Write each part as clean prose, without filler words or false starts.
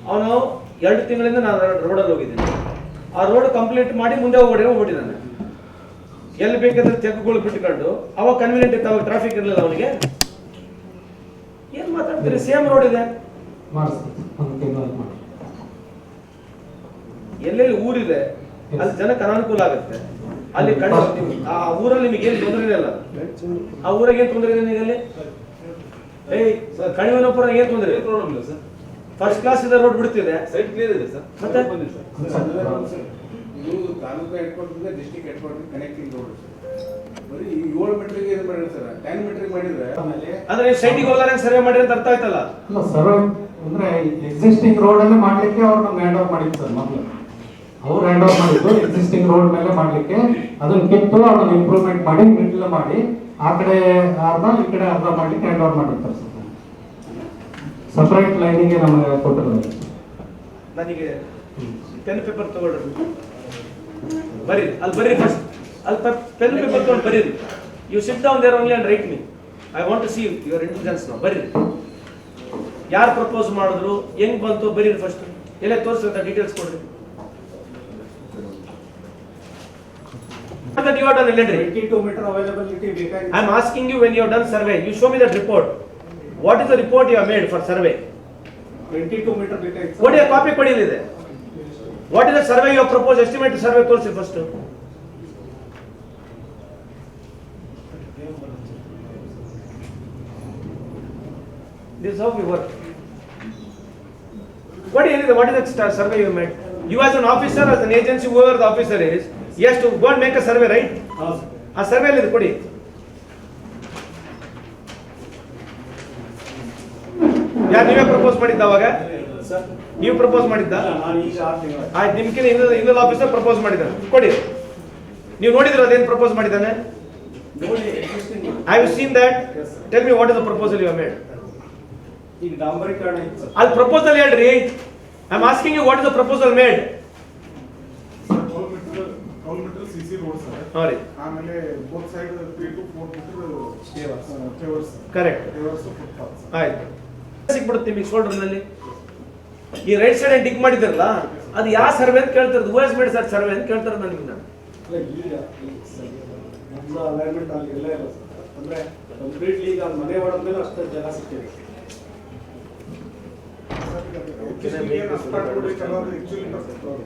ಅವನು 2 ತಿಂಗಳಿಂದ ನಾನು ರೋಡಲ್ಲಿ ಹೋಗಿದ್ದೀನಿ. ಆ ರೋಡ್ ಕಂಪ್ಲೀಟ್ ಮಾಡಿ ಮುಂದೆ ಹೋಗ್ಬಿಟ್ಟಿದ್ದಾನೆ. ಎಲ್ಲಿ ಬೇಕಾದ್ರೆ ತೆಗ್ಗುಗಳು ಬಿಟ್ಕೊಂಡು ಅವಾಗ ಕನ್ವೀನಿಯಂಟ್ ಇತ್ತು, ಅವಾಗ ಟ್ರಾಫಿಕ್ ಇರಲಿಲ್ಲ ಅವನಿಗೆ. ಏನ್ ಮಾತಾಡ್ತೀರಿ? ಸೇಮ್ ರೋಡ್ ಇದೆ, ಎಲ್ಲೆಲ್ಲಿ ಊರಿದೆ ಅಲ್ಲಿ ಜನಕ್ಕೆ ಅನಾನುಕೂಲ ಆಗುತ್ತೆ. ಅಲ್ಲಿ ಆ ಊರಲ್ಲಿ ನಿಮಗೆ ಏನು ತೊಂದರೆ ಇಲ್ಲ. ಆ ಊರಾಗ ಏನ್ ತೊಂದರೆ ಇದೆ ನಿಮಗೆ? ಕಣಿವನಪುರ ಏನ್ ತೊಂದರೆ ಇದೆ? ಫಸ್ಟ್ ಕ್ಲಾಸ್ ಇದೆ, ರೋಡ್ ಬಿಡ್ತಿದೆ, ಸೈಟ್ ಕ್ಲಿಯರ್ ಇದೆ ಸರ್. ಮತ್ತೆ ಇದು taluk head quarter district head quarter connecting road ಬರೀ 7 ಮೀಟರ್ಗೆ ಇದು ಮಾಡಿದ್ರೆ ಸರ್, 10 ಮೀಟರ್ ಮಾಡಿದ್ರೆ ಅಂದ್ರೆ ಸೈಟಿಗೆ ಹೋಗಲಾರ ಸರ್ವೆ ಮಾಡಿ ಅಂತ ಅರ್ಥ ಆಯ್ತಲ್ಲ. ಸರ್ವೆ ಅಂದ್ರೆ ಎಕ್ಸಿಸ್ಟಿಂಗ್ ರೋಡ್ ಅಲ್ಲೇ ಮಾಡ್ಲಿಕ್ಕೆ ಅವ್ರು ನಮ್ಗೆ ಹ್ಯಾಂಡ್ ಓವರ್ ಮಾಡಿದ್ರು ಸರ್. ಮೊದಲು ಅವ್ರು ಹ್ಯಾಂಡ್ ಓವರ್ ಮಾಡಿದ್ದು ಎಕ್ಸಿಸ್ಟಿಂಗ್ ರೋಡ್ ಮೇಲೆ ಮಾಡ್ಲಿಕ್ಕೆ, ಅದನ್ನ ಕಿತ್ತು ಅದನ್ನ ಇಂಪ್ರೂವ್ಮೆಂಟ್ ಮಾಡಿ ಮಿಡ್ಲ್ ಮಾಡಿ ಆ ಕಡೆ ಅರ್ಧ ಈ ಕಡೆ ಅರ್ಧ ಮಾಡ್ಲಿಕ್ಕೆ ಹ್ಯಾಂಡ್ ಓವರ್ ಮಾಡಿರ್ತಾರೆ ಸರ್. ಸಪರೇಟ್ ಲೈನಿಗೆ ನಮಗೆ ಕೊಟ್ಟಿರೋದು. ನನಗೆ ಪೆನ್ ಪೇಪರ್ ತಗೊಳ್ರಿ, ಬರೀ ಅಲ್ಲಿ ಬರೀ ಫಸ್ಟ್ ಅಲ್ಲಿ ಪೆನ್ ಪೇಪರ್ ತಗೊಂಡು ಬರೀರಿ. You sit down there only and write me. I want to see your intelligence ನಾವು. ಬರೀರಿ, ಯಾರು ಪ್ರಪೋಸ್ ಮಾಡಿದ್ರು, ಹೆಂಗ್ ಬಂತು, ಬರೀರಿ ಫಸ್ಟ್. ಎಲ್ಲೇ ತೋರಿಸುತ್ತೆ ಡೀಟೇಲ್ಸ್ ಕೊಡ್ರಿ. That you have done, 22 meter availability ಬೇಕಾಗಿದೆ. I am asking you, when you have done survey, you show me that report. What is the report you have made for survey? 22 meter ಬೇಕಾಗಿದೆ. What is a copy ಕೊಡಿಲಿದೆ? What is the survey you have proposed? Estimate survey ತೋರಿಸಿ first. This is how we work. What is the survey you made? You as an officer, as an agency, whoever the officer is, he has to go and make a survey, right? ಆ survey ಅಲ್ಲಿ ಕೊಡಿ. ಯಾರು ನೀವೇ propose ಮಾಡಿದ್ದ? ಅವಾಗ ನೀವು propose ಮಾಡಿದ್ದ? ಆಯ್ತು, ನಿಮ್ಗೆ ಇನ್ನೊಂದು ಆಫೀಸರ್ ಪ್ರಪೋಸ್ ಮಾಡಿದ್ದಾನೆ, ಕೊಡಿ. ನೀವು ನೋಡಿದ್ರೆ ಅದೇನು ಪ್ರಪೋಸ್ ಮಾಡಿದ್ದಾನೆ? I have seen that. Tell me what is the proposal you have made. ಈಗ ಡಾಂಬರೀಕರಣ ಇತ್ತು ಅಲ್ಲಿ ಪ್ರಪೋಸಲ್ ಹೇಳ್ರಿ. I am asking you what is the proposal made. CC road sir. Sorry. ಆಮೇಲೆ both side 3 to 4 meter pavers. Correct. Pavers footpaths. ಆಯ್ತು, ಸಿಕ್ಬಿಡುತ್ತೆ ನಿಮಗೆ ಶೋಲ್ಡರ್ನಲ್ಲಿ. ಈ ರೈಟ್ ಸೈಡ್ ಡಿಗ್ ಮಾಡಿದಿರಲ್ಲ, ಅದು ಯಾವ ಸರ್ವೆ ಅಂತ ಕೇಳ್ತಿರೋದು? Who has made sir survey ಅಂತ ಕೇಳ್ತಾರೆ ನನಗೆ. ನಾನು ಈಗ ನಮ್ಮ ಅಲೈನ್ಮೆಂಟ್ ಅಲ್ಲಿ ಎಲ್ಲ ಇಲ್ಲ ಸರ್. ಅಂದ್ರೆ ಕಂಪ್ಲೀಟ್ಲಿ ಈಗ ಮನೆ ಹೊಡೆದ್ಮೇಲೆ ಅಷ್ಟೇ ಜಾಗ ಸಿಕ್ಕಿದೆ.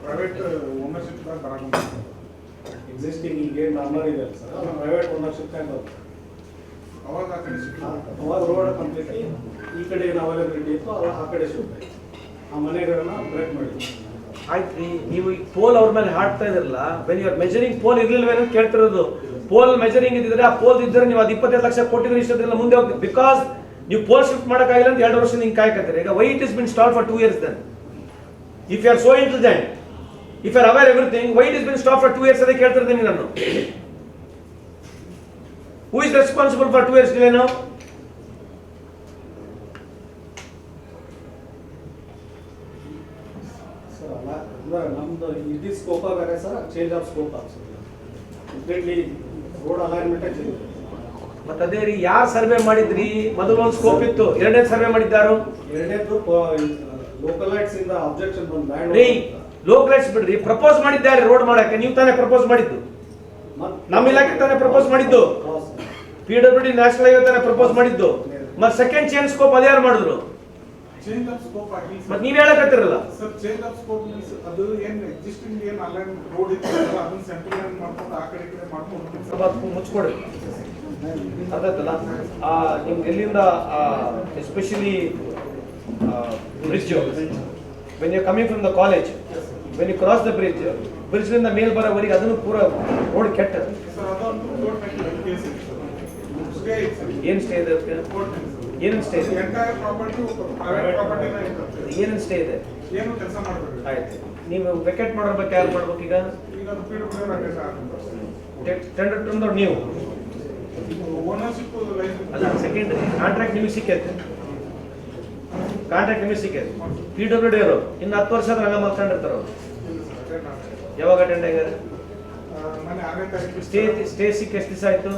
ಪ್ರೈವೇಟ್ ಓನರ್ಶಿಪ್ ಬರಾಕ ಎಕ್ಸಿಸ್ಟಿಂಗ್ ಈಗ ನಾರ್ಮಲ್ ಇದೆ ಸರ್, ಪ್ರೈವೇಟ್ ಓನರ್ಶಿಪ್ ಅಂತ ಅವಾಗ ಆ ಕಡೆ ಅವಾಗ ರೋಡ್ ಕಂಪ್ಲೀಟ್ಲಿ ಈ ಕಡೆ ಏನು ಅವೈಲಬಿಲಿಟಿ ಇತ್ತು ಆ ಕಡೆ ಶಿಫ್ಟ್ ಆಯ್ತು. ಆ ಮನೆಗಳನ್ನ ಬ್ರೇಕ್ ಮಾಡಿದ್ವಿ. ಆಯ್ತು, ನೀವು ಈ ಪೋಲ್ ಅವ್ರ ಮೇಲೆ ಹಾಡ್ತಾ ಇದ್ರಲ್ಲ, when you are measuring pole ಇರ್ಲಿಲ್ವೇನೋ ಕೇಳ್ತಿರೋದು. ಪೋಲ್ ಮೆಜರಿಂಗ್ ಇದ್ದಿದ್ರೆ, ಆ ಪೋಲ್ ಇದ್ದರೆ ನೀವು ಅದು 25 ಲಕ್ಷ ಕೊಟ್ಟಿದ್ರೆ ಇಷ್ಟೊತ್ತಿಲ್ಲ ಮುಂದೆ ಹೋಗ್ತೀವಿ. ಬಿಕಾಸ್ ನೀವು ಪೋಲ್ ಶಿಫ್ಟ್ ಮಾಡೋಕ್ಕಾಗಿಲ್ಲ ಅಂತ 2 ವರ್ಷ ಹಿಂಗೆ ಕಾಯ್ಕತ್ತೀರಿ. ಈಗ why it is been stop for 2 years then? If you are so intelligent, if you are aware everything, why it is been stop for 2 years ಅದೇ ಕೇಳ್ತಿರ್ತೀನಿ ನಾನು. Who is responsible for 2 years delay now? Sir ಅಲ್ಲ, ಅಂದ್ರೆ ನಮ್ದು ಇದು scope ಬೇರೆ sir, change of scope ಆಗ್ತದೆ. Completely road alignment change. ಮತ್ತೆ ಅದೇ ರೀ, ಯಾರು ಸರ್ವೆ ಮಾಡಿದ್ರಿ? ಮೊದಲು ಒಂದು ಸ್ಕೋಪ್ ಇತ್ತು, ಎರಡನೇ ಸರ್ವೆ ಮಾಡಿದ್ದಾರು. ಎರಡನೇದು ಲೋಕಲೈಟ್ಸ್ ಇಂದ ಅಬ್ಜೆಕ್ಷನ್ ಬಂದು ಲ್ಯಾಂಡ್ ರೀ, ಲೋಕಲೈಟ್ಸ್ ಬಿಡ್ರಿ, ಪ್ರಪೋಸ್ ಮಾಡಿದ್ದಾರೆ ರೋಡ್ ಮಾಡಕ್ಕೆ. ನೀವು ತಾನೇ ಪ್ರಪೋಸ್ ಮಾಡಿದ್ದು, ನಮ್ಮ ಇಲಾಖೆ ತಾನೇ ಪ್ರಪೋಸ್ ಮಾಡಿದ್ದು, PWD ನ್ಯಾಷನಲ್ ಹೈವೇ ತಾನೇ ಪ್ರಪೋಸ್ ಮಾಡಿದ್ದು. ಮತ್ತೆ ಸೆಕೆಂಡ್ ಚೇಂಜ್ ಸ್ಕೋಪ್ ಅದ್ಯಾರು ಮಾಡಿದ್ರು? ಚೇಂಜ್ ಆಫ್ ಸ್ಕೋಪ್ ಆಗಿ ಮತ್ತೆ ನೀವ್ ಹೇಳಕತ್ತಿರಲ್ಲ sir. Change of scope means ಅದು ಏನು ಎಕ್ಸಿಸ್ಟಿಂಗ್ ಏನು ಅಲೈನ್ ರೋಡ್ ಇತ್ತು ಅದನ್ನ ಸೆಂಟ್ರಲ್ ಮಾಡ್ಕೊಂಡು ಆ ಕಡೆ ಮಾಡ್ಕೊಂಡು ಮುಚ್ಕೊಡಿ. ಅದಾಯ್ತಲ್ಲ, ನಿಮ್ಗೆ ಎಲ್ಲಿಂದ especially bridge, when you coming from the college, when you cross the bridge, ಬ್ರಿಡ್ಜ್ನಿಂದ ಮೇಲ್ ಬರೋವರೆಗೆ ಅದನ್ನು ಪೂರ ರೋಡ್ ಕೆಟ್ಟದು. ಏನು ಸ್ಟೇ ಇದೆ? ಏನೇನು ಸ್ಟೇ ಇದೆ? ಏನೇನು ಸ್ಟೇ ಇದೆ? ಏನು ಕೆಲಸ ಮಾಡಬೇಕು. ಆಯ್ತು, ನೀವು ವೆಕೆಟ್ ಮಾಡೋರ ಬಗ್ಗೆ ಯಾರು ಮಾಡ್ಬೇಕು? ಈಗ ಟೆಂಡರ್ ತಂದವ್ರು ನೀವು ಓನರ್ಶಿಪ್ ಅಲ್ಲ, ಸೆಕೆಂಡ್ ಕಾಂಟ್ರಾಕ್ಟ್ ನಿಮಗೆ ಸಿಕ್ಕೈತೆ. ಕಾಂಟ್ರಾಕ್ಟ್ ನಿಮಗೆ ಸಿಕ್ಕೈತೆ. PWD ಅವರು ಇನ್ನು 10 ವರ್ಷ ರಂಗ ಮಾಡ್ಕೊಂಡಿರ್ತಾರ. ಅವರು ಯಾವಾಗ ಅಟೆಂಡ್ ಆಗ್ಯಾರ? ಸ್ಟೇ ಸಿಕ್ಕ ಎಷ್ಟು ದಿವಸ ಆಯ್ತು?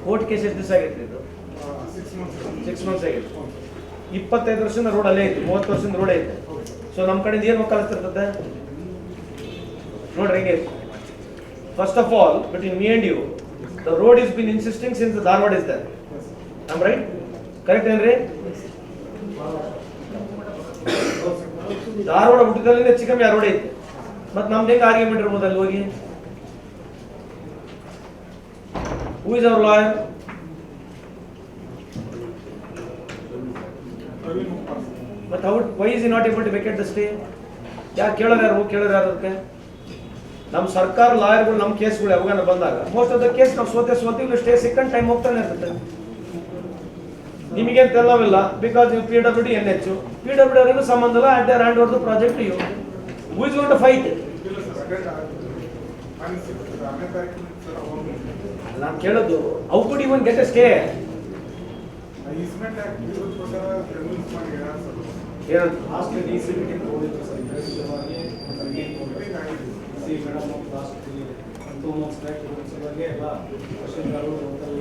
ಕೋರ್ಟ್ ಕೇಸ್ ಎಷ್ಟು ದಿವಸ ಆಗೈತೆ? ಇದು 6 months ಆಗೈತೆ. 25 ವರ್ಷದಿಂದ ರೋಡ್ ಅಲ್ಲೇ ಐತೆ, 30 ವರ್ಷದಿಂದ ರೋಡ್ ಐತೆ. ಸೊ ನಮ್ಮ ಕಡೆಯಿಂದ ಏನು ವಕಾಲತ್ತಿರ್ತದೆ ನೋಡ್ರಿ ಹಿಂಗೆ. First of all between me and you, the road is been insisting since the Dharwad is there. I'm right? Correct ಏನ್ರಿ? ಧಾರವಾಡ ಹುಟ್ಟಿದಲ್ಲಿ ಹೆಚ್ಚು ಕಮ್ಮಿ ಆ ರೋಡ್ ಐತೆ. ಮತ್ತೆ ನಮ್ದು ಹೆಂಗೆ ಆರ್ಗ್ಯುಮೆಂಟ್ ಇರ್ಬೋದು ಅಲ್ಲಿ ಹೋಗಿ? Who is our lawyer? But how? Why is he not able to vacate the stay? ಯಾರು ಕೇಳೋರು ಯಾರು? ಕೇಳೋರು ಯಾರು? ಅದಕ್ಕೆ ನಮ್ಮ ಸರ್ಕಾರ ಲಾಯರ್ಗಳು ನಮ್ಮ ಕೇಸ್ಗಳು ಯಾವಾಗ ಬಂದಾಗ ಮೋಸ್ಟ್ ಆಫ್ ದ ಕೇಸ್ ನಾವು ಸೋತೀವಿ, ಸ್ಟೇ ಸೆಕೆಂಡ್ ಟೈಮ್ ಹೋಗ್ತಾನೆ ಇರ್ತದೆ. ನಿಮಗೇನು ತೆಲ್ಲವಿಲ್ಲ, ಬಿಕಾಸ್ ನೀವು PWD NH, PWD ಅವರಿಗೂ ಸಂಬಂಧ ಇಲ್ಲ. At there hand over the project you. Who is going to fight? ನಾನು ಕೇಳೋದು, how could even get a stay? ಏನಂತ ಲಾಸ್ಟ್ DC ಮೀಟಿಂಗ್ ಹೋಗಿದ್ರು ಸರ್, ವಿಶೇಷವಾಗಿ ಮೇಡಮ್ ಲಾಸ್ಟ್ 2 months ಬ್ಯಾಕ್ ಸಲುವಾಗಿ ಎಲ್ಲ ಕ್ವಶನ್ಗಳು ಲೋಕಲ್